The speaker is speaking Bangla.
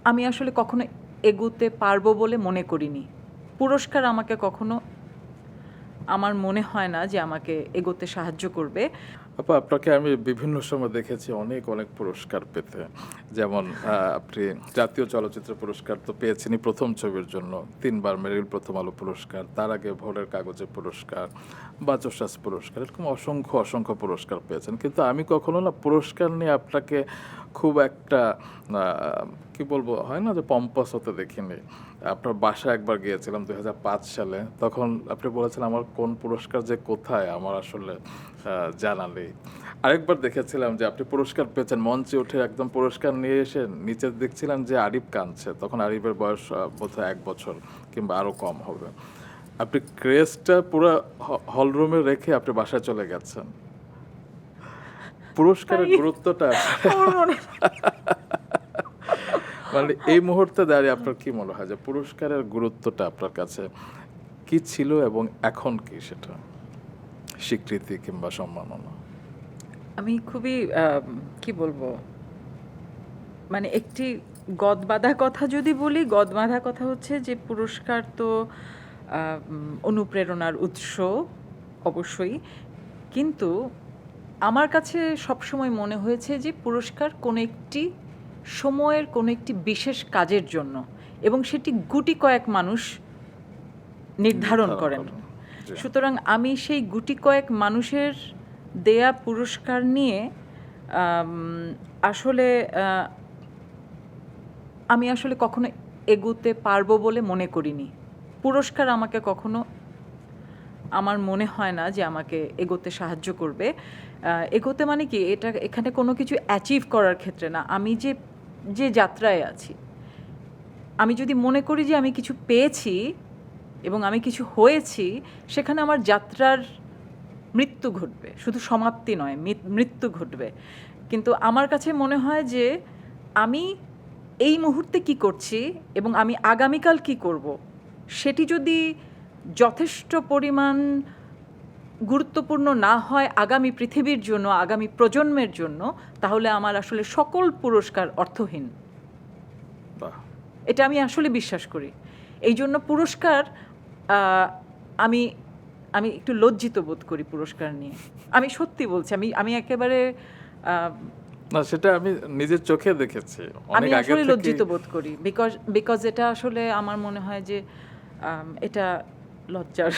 আমি আসলে কখনো এগোতে পারবো বলে মনে করিনি। পুরস্কার আমাকে কখনো, আমার মনে হয় না যে আমাকে এগোতে সাহায্য করবে। আপা, আপনাকে আমি বিভিন্ন সময় দেখেছি অনেক অনেক পুরস্কার পেতে। যেমন আপনি জাতীয় চলচ্চিত্র পুরস্কার তো পেয়েছেনই প্রথম ছবির জন্য। ৩ বার মেরিল প্রথম আলো পুরস্কার, তার আগে ভোরের কাগজে পুরস্কার, বাচসাস পুরস্কার, এরকম অসংখ্য অসংখ্য পুরস্কার পেয়েছেন। কিন্তু আমি কখনো না পুরস্কার নিয়ে আপনাকে খুব একটা কি বলবো, হয় না যে পম্পাস হতে দেখিনি। আপনার বাসায় একবার গিয়েছিলাম ২০০৫ সালে। তখন আপনি বলেছেন আমার কোন পুরস্কার যে কোথায় আমার আসলে জানা নেই। আরেকবার দেখেছিলাম যে আপনি পুরস্কার পেয়েছেন, মঞ্চে উঠে একদম পুরস্কার নিয়ে এসে নিচে দেখছিলাম যে আরিফ কাঁদছে। তখন আরিফের বয়স বোধহয় ১ বছর কিংবা আরও কম হবে। আপনি ক্রেস্টটা পুরা হলরুমে রেখে আপনি বাসায় চলে গেছেন। পুরস্কারের তাই গুরুত্বটা আমার মনে মানে এই মুহূর্তে দাঁড়িয়ে আপনার কি মনে হয় যে পুরস্কারের গুরুত্বটা আপনার কাছে কি ছিল এবং এখন কি সেটা? স্বীকৃতি কিংবা সম্মাননা? আমি খুবই কি বলবো, মানে একটি গদবাঁধা কথা যদি বলি, গদবাঁধা কথা হচ্ছে যে পুরস্কার তো অনুপ্রেরণার উৎস অবশ্যই, কিন্তু আমার কাছে সবসময় মনে হয়েছে যে পুরস্কার কোনো একটি সময়ের কোনো একটি বিশেষ কাজের জন্য, এবং সেটি গুটি কয়েক মানুষ নির্ধারণ করেন। জি। সুতরাং আমি সেই গুটি কয়েক মানুষের দেয়া পুরস্কার নিয়ে আসলে আমি আসলে কখনো এগোতে পারবো বলে মনে করিনি। পুরস্কার আমাকে কখনো, আমার মনে হয় না যে আমাকে এগোতে সাহায্য করবে। এগোতে মানে কি, এটা এখানে কোনো কিছু অ্যাচিভ করার ক্ষেত্রে না। আমি যে যে যাত্রায় আছি, আমি যদি মনে করি যে আমি কিছু পেয়েছি এবং আমি কিছু হয়েছি, সেখানে আমার যাত্রার মৃত্যু ঘটবে, শুধু সমাপ্তি নয়, মৃত্যু ঘটবে। কিন্তু আমার কাছে মনে হয় যে আমি এই মুহূর্তে কি করছি এবং আমি আগামীকাল কি করব, সেটি যদি যথেষ্ট পরিমাণ গুরুত্বপূর্ণ না হয় আগামী পৃথিবীর জন্য, আগামী প্রজন্মের জন্য, তাহলে আমার আসলে সকল পুরস্কার অর্থহীন। বাহ! এটা আমি আসলে বিশ্বাস করি। এই জন্য পুরস্কার, আমি আমি একটু লজ্জিত বোধ করি পুরস্কার নিয়ে। আমি সত্যি বলছি, আমি আমি একেবারে না, সেটা আমি নিজের চোখে দেখেছি। আমি অনেক আগে আসলে থেকেই। লজ্জিত বোধ করি। বিকজ এটা আসলে আমার মনে হয় যে এটা লজ্জার।